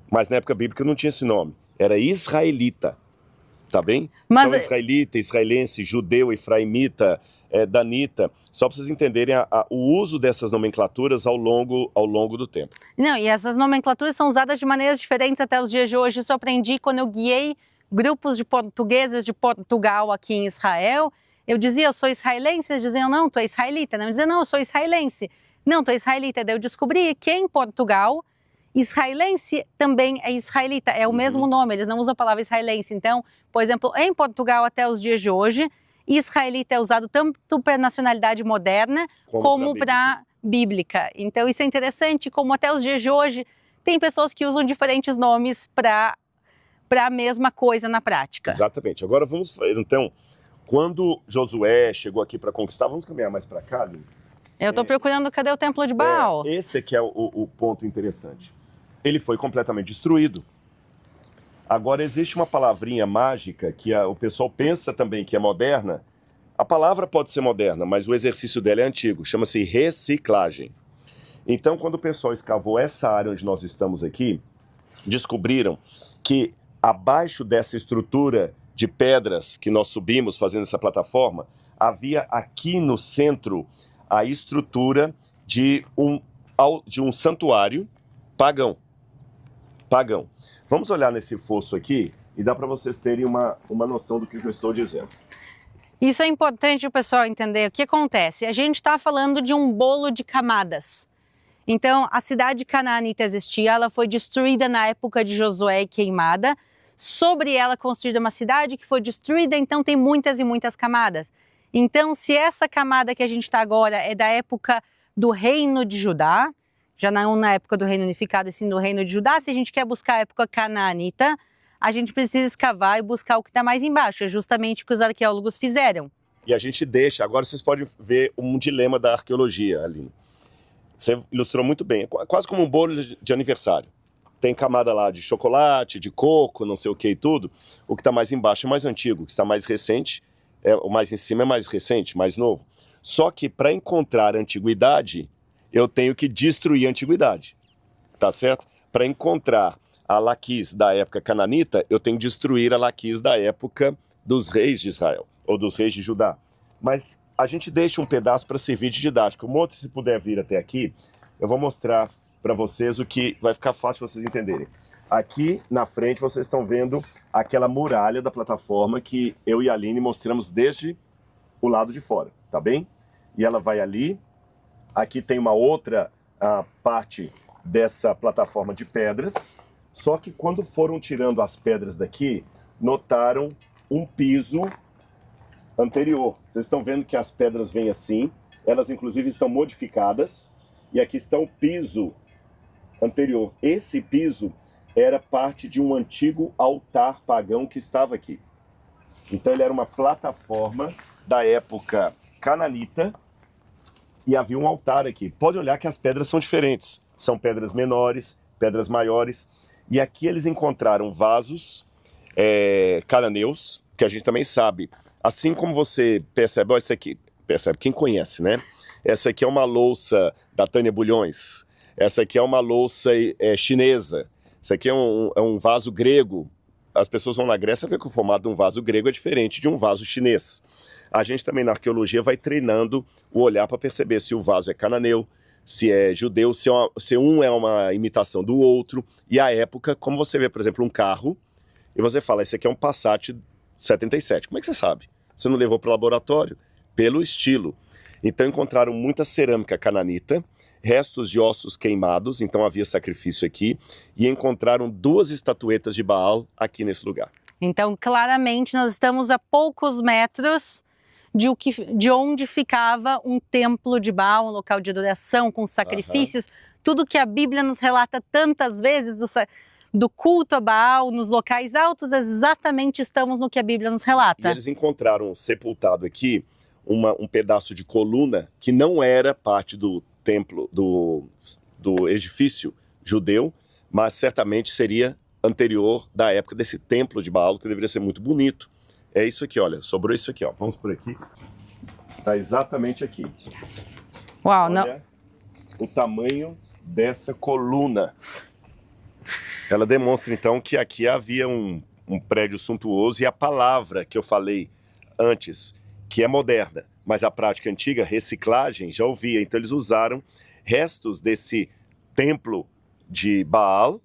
Mas na época bíblica não tinha esse nome, era israelita. Tá bem? Mas então, israelita, israelense, judeu, efraimita, danita, só para vocês entenderem o uso dessas nomenclaturas ao longo do tempo. Não, e essas nomenclaturas são usadas de maneiras diferentes até os dias de hoje. Isso eu aprendi quando eu guiei grupos de portugueses de Portugal aqui em Israel. Eu dizia, eu sou israelense, eles diziam, não, tu é israelita. Eu dizia, não, eu sou israelense. Não, tu é israelita. Daí eu descobri que em Portugal, israelense também é israelita, é o mesmo nome, eles não usam a palavra israelense. Então, por exemplo, em Portugal até os dias de hoje, israelita é usado tanto para nacionalidade moderna como para bíblica. Então isso é interessante, como até os dias de hoje tem pessoas que usam diferentes nomes para a mesma coisa na prática. Exatamente. Agora vamos, então, quando Josué chegou aqui para conquistar, vamos caminhar mais para cá, Lili? Eu estou procurando, cadê o Templo de Baal? Esse aqui é o ponto interessante. Ele foi completamente destruído. Agora, existe uma palavrinha mágica que o pessoal pensa também que é moderna. A palavra pode ser moderna, mas o exercício dela é antigo. Chama-se reciclagem. Então, quando o pessoal escavou essa área onde nós estamos aqui, descobriram que abaixo dessa estrutura de pedras que nós subimos fazendo essa plataforma, havia aqui no centro a estrutura de um santuário Pagão. Pagão. Vamos olhar nesse fosso aqui e dá para vocês terem uma noção do que eu estou dizendo. Isso é importante o pessoal entender. O que acontece? A gente está falando de um bolo de camadas. Então, a cidade canaanita existia, ela foi destruída na época de Josué e queimada. Sobre ela construída uma cidade que foi destruída, então tem muitas e muitas camadas. Então, se essa camada que a gente está agora é da época do reino de Judá, já não na época do reino unificado, e sim do reino de Judá, se a gente quer buscar a época canaanita, a gente precisa escavar e buscar o que está mais embaixo. É justamente o que os arqueólogos fizeram. E a gente deixa, agora vocês podem ver um dilema da arqueologia, Aline. Você ilustrou muito bem, é quase como um bolo de aniversário. Tem camada lá de chocolate, de coco, não sei o que e tudo. O que está mais embaixo é mais antigo, o que está mais recente, o mais em cima é mais recente, mais novo. Só que para encontrar a antiguidade, eu tenho que destruir a antiguidade, tá certo? Para encontrar a Laquis da época cananita, eu tenho que destruir a Laquis da época dos reis de Israel, ou dos reis de Judá. Mas a gente deixa um pedaço para servir de didático. Moto, se puder vir até aqui, eu vou mostrar para vocês o que vai ficar fácil vocês entenderem. Aqui na frente vocês estão vendo aquela muralha da plataforma que eu e a Aline mostramos desde o lado de fora, tá bem? E ela vai ali. Aqui tem uma outra parte dessa plataforma de pedras. Só que quando foram tirando as pedras daqui, notaram um piso anterior. Vocês estão vendo que as pedras vêm assim, elas inclusive estão modificadas, e aqui está o piso anterior. Esse piso era parte de um antigo altar pagão que estava aqui. Então ele era uma plataforma da época cananita, e havia um altar aqui. Pode olhar que as pedras são diferentes. São pedras menores, pedras maiores. E aqui eles encontraram vasos cananeus, que a gente também sabe. Assim como você percebe, ó, isso aqui, percebe, quem conhece, né? Essa aqui é uma louça da Tânia Bulhões. Essa aqui é uma louça chinesa. Isso aqui é um vaso grego. As pessoas vão na Grécia ver que o formato de um vaso grego é diferente de um vaso chinês. A gente também na arqueologia vai treinando o olhar para perceber se o vaso é cananeu, se é judeu, se um é uma imitação do outro. E a época, como você vê, por exemplo, um carro, e você fala, esse aqui é um Passat 77. Como é que você sabe? Você não levou para o laboratório? Pelo estilo. Então encontraram muita cerâmica cananita, restos de ossos queimados, então havia sacrifício aqui, e encontraram 2 estatuetas de Baal aqui nesse lugar. Então, claramente, nós estamos a poucos metros de onde ficava um templo de Baal, um local de adoração com sacrifícios, tudo que a Bíblia nos relata tantas vezes do culto a Baal, nos locais altos, exatamente estamos no que a Bíblia nos relata. E eles encontraram sepultado aqui um pedaço de coluna que não era parte do templo, do edifício judeu, mas certamente seria anterior da época desse templo de Baal, que deveria ser muito bonito. É isso aqui, olha, sobrou isso aqui, ó. Vamos por aqui. Está exatamente aqui. Uau, olha não. O tamanho dessa coluna. Ela demonstra, então, que aqui havia um prédio suntuoso, e a palavra que eu falei antes, que é moderna, mas a prática antiga, reciclagem, já ouvia. Então eles usaram restos desse templo de Baal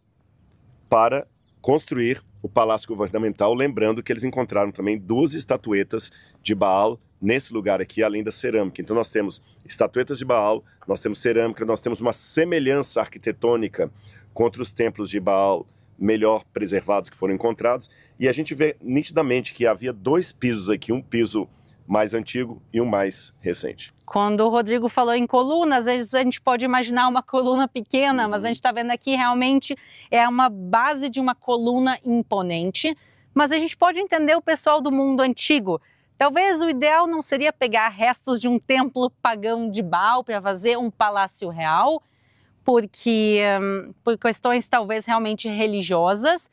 para construir o palácio governamental, lembrando que eles encontraram também 2 estatuetas de Baal nesse lugar aqui, além da cerâmica. Então nós temos estatuetas de Baal, nós temos cerâmica, nós temos uma semelhança arquitetônica contra os templos de Baal melhor preservados que foram encontrados, e a gente vê nitidamente que havia 2 pisos aqui, um piso mais antigo e um mais recente. Quando o Rodrigo falou em colunas, às vezes a gente pode imaginar uma coluna pequena, mas a gente está vendo aqui realmente é uma base de uma coluna imponente. Mas a gente pode entender o pessoal do mundo antigo. Talvez o ideal não seria pegar restos de um templo pagão de Baal para fazer um palácio real, porque por questões talvez realmente religiosas.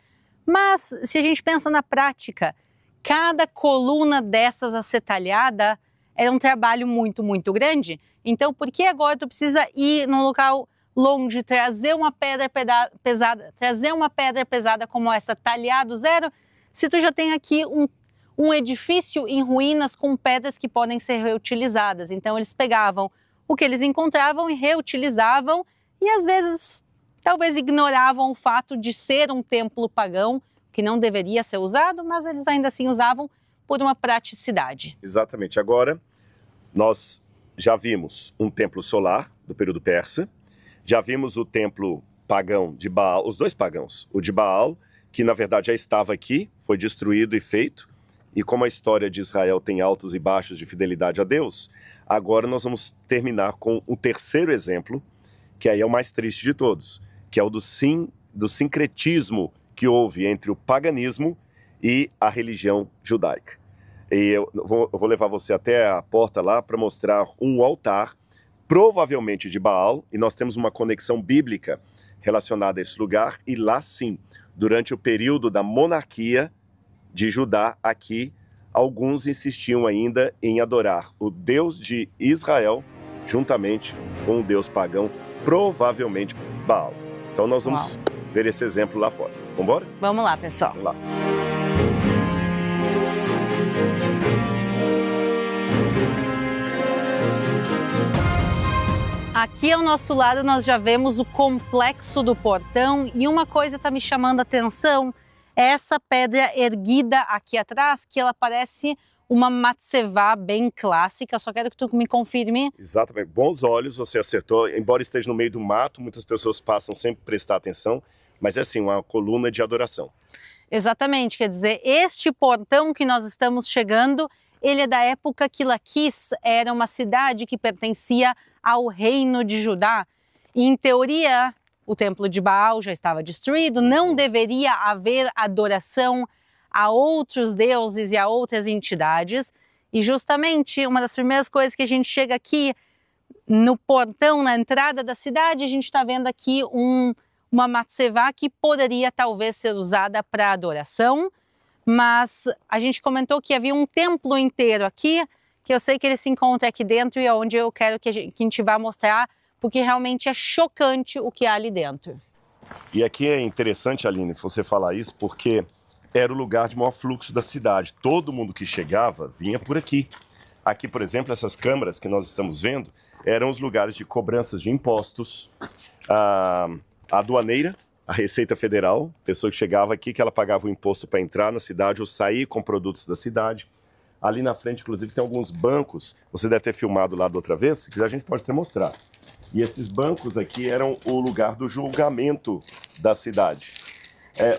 Mas se a gente pensa na prática, cada coluna dessas a ser talhada é um trabalho muito, muito grande. Então, por que agora tu precisa ir num local longe, trazer uma pedra pesada como essa, talhar do zero, se tu já tem aqui um edifício em ruínas com pedras que podem ser reutilizadas? Então, eles pegavam o que eles encontravam e reutilizavam, e às vezes talvez ignoravam o fato de ser um templo pagão, que não deveria ser usado, mas eles ainda assim usavam por uma praticidade. Exatamente. Agora, nós já vimos um templo solar do período persa, já vimos o templo pagão de Baal, os dois pagãos, o de Baal, que na verdade já estava aqui, foi destruído e feito, e como a história de Israel tem altos e baixos de fidelidade a Deus, agora nós vamos terminar com o terceiro exemplo, que aí é o mais triste de todos, que é o do sincretismo que houve entre o paganismo e a religião judaica. E eu vou levar você até a porta lá para mostrar um altar, provavelmente de Baal, e nós temos uma conexão bíblica relacionada a esse lugar, e lá sim, durante o período da monarquia de Judá, aqui, alguns insistiam ainda em adorar o Deus de Israel, juntamente com o Deus pagão, provavelmente Baal. Então nós vamos ver esse exemplo lá fora. Vamos embora? Vamos lá, pessoal. Vamos lá. Aqui ao nosso lado nós já vemos o complexo do portão e uma coisa está me chamando a atenção, é essa pedra erguida aqui atrás, que ela parece uma matzevá bem clássica, só quero que tu me confirme. Exatamente, bons olhos, você acertou, embora esteja no meio do mato, muitas pessoas passam sem prestar atenção, mas é assim, uma coluna de adoração. Exatamente, quer dizer, este portão que nós estamos chegando, ele é da época que Laquis era uma cidade que pertencia ao reino de Judá. E, em teoria, o templo de Baal já estava destruído, não deveria haver adoração a outros deuses e a outras entidades. E justamente uma das primeiras coisas que a gente chega aqui no portão, na entrada da cidade, a gente está vendo aqui uma matzevá que poderia talvez ser usada para adoração, mas a gente comentou que havia um templo inteiro aqui, que eu sei que ele se encontra aqui dentro e é onde eu quero que a gente vá mostrar, porque realmente é chocante o que há ali dentro. E aqui é interessante, Aline, você falar isso, porque era o lugar de maior fluxo da cidade. Todo mundo que chegava vinha por aqui. Aqui, por exemplo, essas câmaras que nós estamos vendo eram os lugares de cobranças de impostos, a aduaneira, a Receita Federal, pessoa que chegava aqui, que ela pagava o imposto para entrar na cidade ou sair com produtos da cidade. Ali na frente, inclusive, tem alguns bancos, você deve ter filmado lá da outra vez, se quiser a gente pode até mostrar. E esses bancos aqui eram o lugar do julgamento da cidade.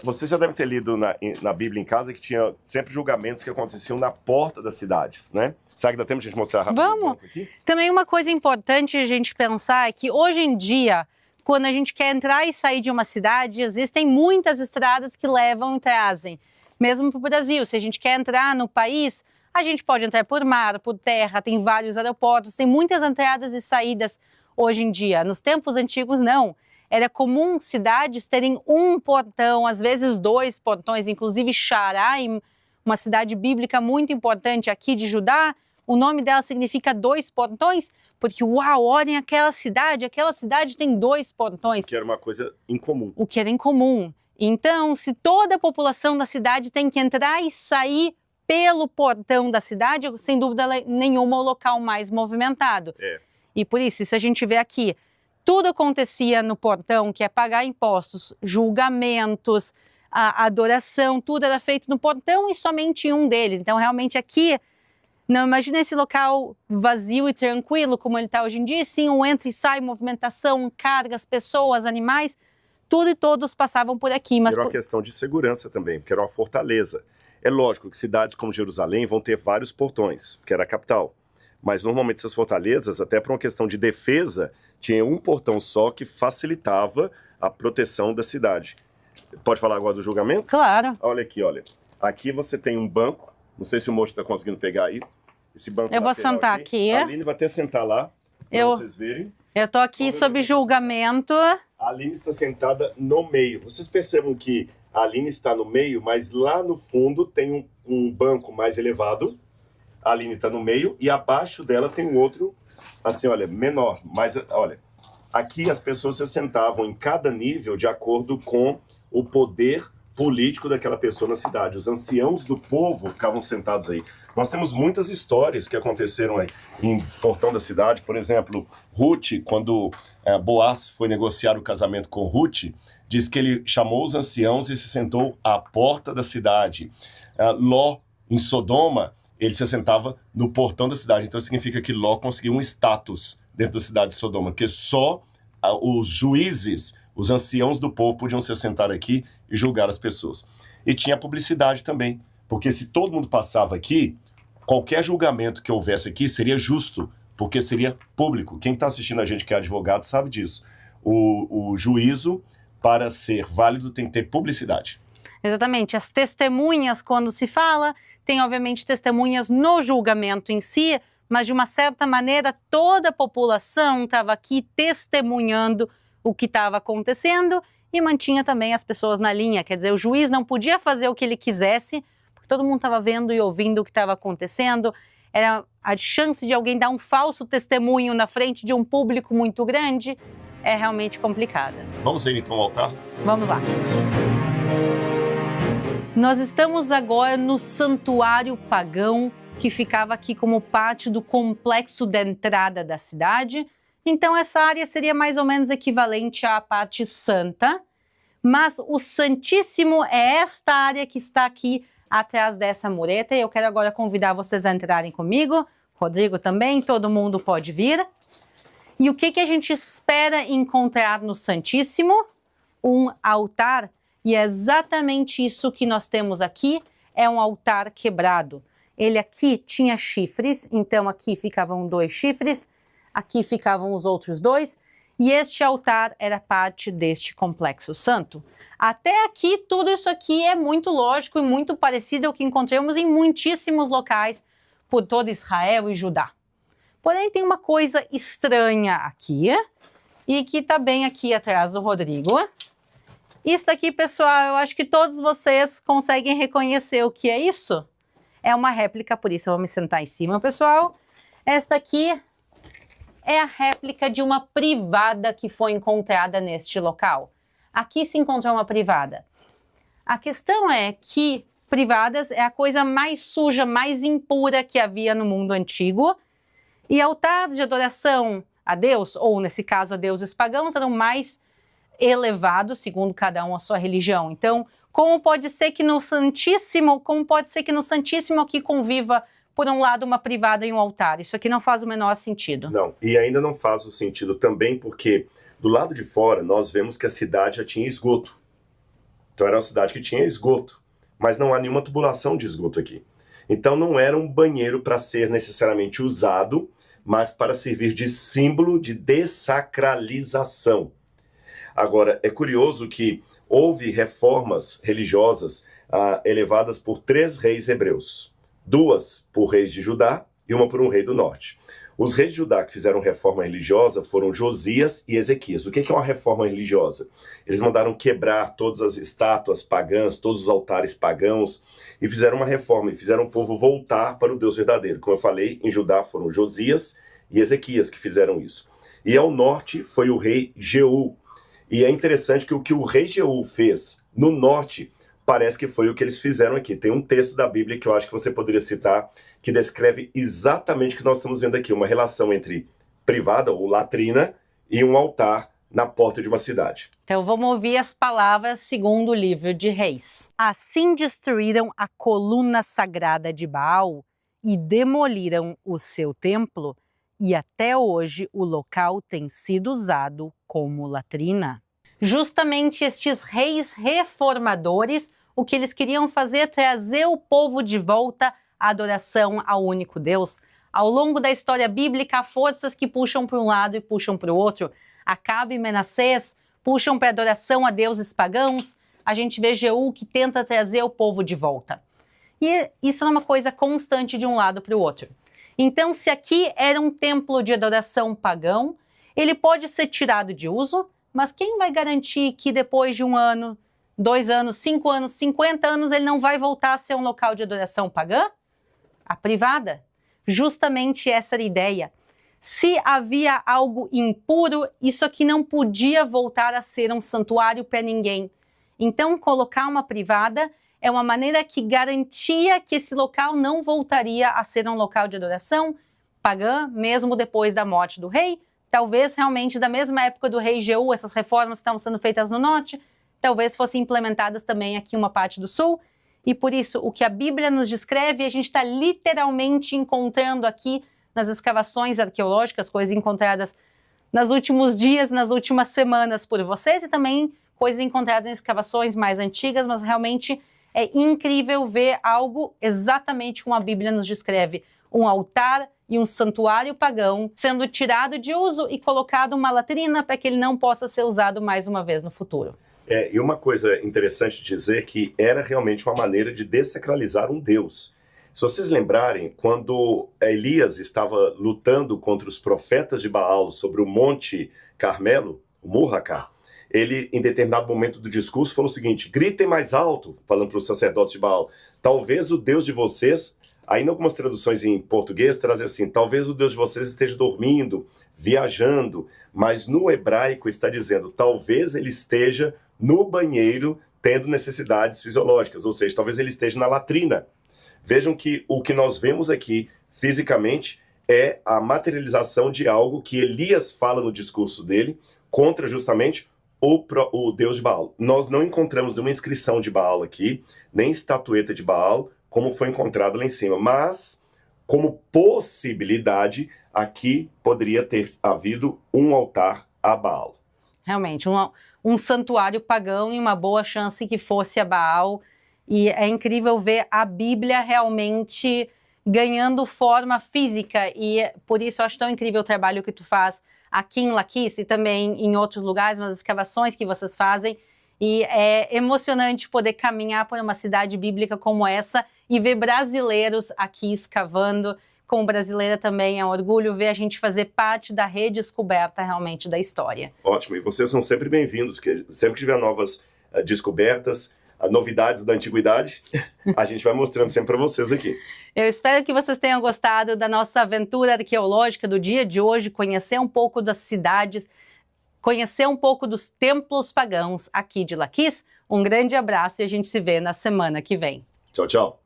Você já deve ter lido na Bíblia em casa que tinha sempre julgamentos que aconteciam na porta das cidades, né? Será que dá tempo de a gente mostrar rápido? Vamos! Também uma coisa importante a gente pensar é que hoje em dia, quando a gente quer entrar e sair de uma cidade, existem muitas estradas que levam e trazem. Mesmo para o Brasil, se a gente quer entrar no país, a gente pode entrar por mar, por terra, tem vários aeroportos, tem muitas entradas e saídas hoje em dia. Nos tempos antigos, não. Era comum cidades terem um portão, às vezes dois portões, inclusive Shaaraim, uma cidade bíblica muito importante aqui de Judá, o nome dela significa dois portões, porque, uau, olhem aquela cidade tem dois portões. Que era uma coisa incomum. O que era incomum. Então, se toda a população da cidade tem que entrar e sair pelo portão da cidade, sem dúvida nenhuma, o local mais movimentado. E por isso, se a gente vê aqui, tudo acontecia no portão, que é pagar impostos, julgamentos, a adoração, tudo era feito no portão e somente um deles. Então, realmente aqui, não imagina esse local vazio e tranquilo como ele está hoje em dia, sim, um entra e sai, movimentação, cargas, pessoas, animais, tudo e todos passavam por aqui. Mas era uma questão de segurança também, porque era uma fortaleza. É lógico que cidades como Jerusalém vão ter vários portões, porque era a capital. Mas normalmente essas fortalezas, até por uma questão de defesa, tinha um portão só que facilitava a proteção da cidade. Pode falar agora do julgamento? Claro. Olha aqui, olha. Aqui você tem um banco, não sei se o moço está conseguindo pegar aí. Esse banco eu vou sentar aqui. A Aline vai até sentar lá, para vocês verem. Eu estou aqui sob julgamento. A Aline está sentada no meio. Vocês percebam que a Aline está no meio, mas lá no fundo tem um banco mais elevado. A Aline está no meio e abaixo dela tem um outro, assim, olha, menor. Mas, olha, aqui as pessoas se sentavam em cada nível de acordo com o poder político daquela pessoa na cidade. Os anciãos do povo ficavam sentados aí. Nós temos muitas histórias que aconteceram aí em Portão da Cidade. Por exemplo, Ruth, quando Boaz foi negociar o casamento com Ruth, diz que ele chamou os anciãos e se sentou à porta da cidade. Ló, em Sodoma, ele se assentava no portão da cidade. Então significa que Ló conseguiu um status dentro da cidade de Sodoma, porque só os juízes, os anciãos do povo podiam se assentar aqui e julgar as pessoas. E tinha publicidade também, porque se todo mundo passava aqui, qualquer julgamento que houvesse aqui seria justo, porque seria público. Quem está assistindo a gente que é advogado sabe disso. O juízo, para ser válido, tem que ter publicidade. Exatamente. As testemunhas, quando se fala, tem obviamente testemunhas no julgamento em si, mas de uma certa maneira toda a população estava aqui testemunhando o que estava acontecendo e mantinha também as pessoas na linha. Quer dizer, o juiz não podia fazer o que ele quisesse, porque todo mundo estava vendo e ouvindo o que estava acontecendo. Era a chance de alguém dar um falso testemunho na frente de um público muito grande é realmente complicada. Vamos ir então ao altar? Vamos lá. Nós estamos agora no santuário pagão que ficava aqui como parte do complexo da entrada da cidade. Então essa área seria mais ou menos equivalente à parte santa, mas o Santíssimo é esta área que está aqui atrás dessa mureta e eu quero agora convidar vocês a entrarem comigo, Rodrigo também, todo mundo pode vir. E o que a gente espera encontrar no Santíssimo? Um altar, e é exatamente isso que nós temos aqui, é um altar quebrado. Ele aqui tinha chifres, então aqui ficavam 2 chifres, aqui ficavam os outros 2, e este altar era parte deste complexo santo. Até aqui, tudo isso aqui é muito lógico e muito parecido ao que encontramos em muitíssimos locais por todo Israel e Judá. Porém, tem uma coisa estranha aqui, e que está bem aqui atrás do Rodrigo. Isso aqui, pessoal, eu acho que todos vocês conseguem reconhecer o que é isso. É uma réplica, por isso eu vou me sentar em cima, pessoal. Esta aqui é a réplica de uma privada que foi encontrada neste local. Aqui se encontrou uma privada. A questão é que privadas é a coisa mais suja, mais impura que havia no mundo antigo. E altar de adoração a Deus, ou nesse caso a deuses pagãos, eram mais elevados, segundo cada um a sua religião. Então, como pode ser que no Santíssimo aqui conviva, por um lado, uma privada e um altar? Isso aqui não faz o menor sentido. Não, e ainda não faz o sentido também porque do lado de fora nós vemos que a cidade já tinha esgoto. Então era uma cidade que tinha esgoto, mas não há nenhuma tubulação de esgoto aqui. Então não era um banheiro para ser necessariamente usado, mas para servir de símbolo de dessacralização. Agora, é curioso que houve reformas religiosas elevadas por 3 reis hebreus. 2 por reis de Judá e 1 por um rei do norte. Os reis de Judá que fizeram reforma religiosa foram Josias e Ezequias. O que é uma reforma religiosa? Eles mandaram quebrar todas as estátuas pagãs, todos os altares pagãos, e fizeram uma reforma, e fizeram o povo voltar para o Deus verdadeiro. Como eu falei, em Judá foram Josias e Ezequias que fizeram isso. E ao norte foi o rei Jeú. E é interessante que o rei Jeú fez no norte parece que foi o que eles fizeram aqui. Tem um texto da Bíblia que eu acho que você poderia citar que descreve exatamente o que nós estamos vendo aqui, uma relação entre privada ou latrina e um altar na porta de uma cidade. Então vamos ouvir as palavras segundo o livro de Reis. Assim destruíram a coluna sagrada de Baal e demoliram o seu templo, e até hoje o local tem sido usado como latrina. Justamente estes reis reformadores, o que eles queriam fazer é trazer o povo de volta à adoração ao único Deus. Ao longo da história bíblica, há forças que puxam para um lado e puxam para o outro. Acabe e Menassés puxam para a adoração a deuses pagãos. A gente vê Jeú que tenta trazer o povo de volta. E isso é uma coisa constante de um lado para o outro. Então, se aqui era um templo de adoração pagão, ele pode ser tirado de uso, mas quem vai garantir que depois de 1 ano, 2 anos, 5 anos, 50 anos, ele não vai voltar a ser um local de adoração pagã? A privada. Justamente essa era a ideia. Se havia algo impuro, isso aqui não podia voltar a ser um santuário para ninguém. Então, colocar uma privada é uma maneira que garantia que esse local não voltaria a ser um local de adoração pagã, mesmo depois da morte do rei. Talvez realmente da mesma época do rei Jeú, essas reformas que estavam sendo feitas no norte, talvez fossem implementadas também aqui uma parte do sul. E por isso, o que a Bíblia nos descreve, a gente está literalmente encontrando aqui nas escavações arqueológicas, coisas encontradas nos últimos dias, nas últimas semanas por vocês, e também coisas encontradas em escavações mais antigas, mas realmente é incrível ver algo exatamente como a Bíblia nos descreve. Um altar e um santuário pagão sendo tirado de uso e colocado uma latrina para que ele não possa ser usado mais uma vez no futuro. E uma coisa interessante dizer que era realmente uma maneira de dessacralizar um Deus. Se vocês lembrarem, quando Elias estava lutando contra os profetas de Baal sobre o Monte Carmelo, o Murracar, ele, em determinado momento do discurso, falou o seguinte: gritem mais alto, falando para os sacerdotes de Baal, talvez o Deus de vocês, aí em algumas traduções em português trazem assim, talvez o Deus de vocês esteja dormindo, viajando, mas no hebraico está dizendo, talvez ele esteja no banheiro tendo necessidades fisiológicas, ou seja, talvez ele esteja na latrina. Vejam que o que nós vemos aqui, fisicamente, é a materialização de algo que Elias fala no discurso dele, contra justamente o Deus de Baal. Nós não encontramos nenhuma inscrição de Baal aqui, nem estatueta de Baal, como foi encontrado lá em cima, mas, como possibilidade, aqui poderia ter havido um altar a Baal. Realmente, um santuário pagão e uma boa chance que fosse a Baal. E é incrível ver a Bíblia realmente ganhando forma física. E por isso eu acho tão incrível o trabalho que tu faz aqui em Laquis e também em outros lugares, nas escavações que vocês fazem. E é emocionante poder caminhar por uma cidade bíblica como essa e ver brasileiros aqui escavando. Como brasileira também é um orgulho ver a gente fazer parte da redescoberta realmente da história. Ótimo, e vocês são sempre bem-vindos, que sempre que tiver novas descobertas, novidades da antiguidade, a gente vai mostrando sempre para vocês aqui. Eu espero que vocês tenham gostado da nossa aventura arqueológica do dia de hoje, conhecer um pouco das cidades, conhecer um pouco dos templos pagãos aqui de Laquis. Um grande abraço e a gente se vê na semana que vem. Tchau, tchau.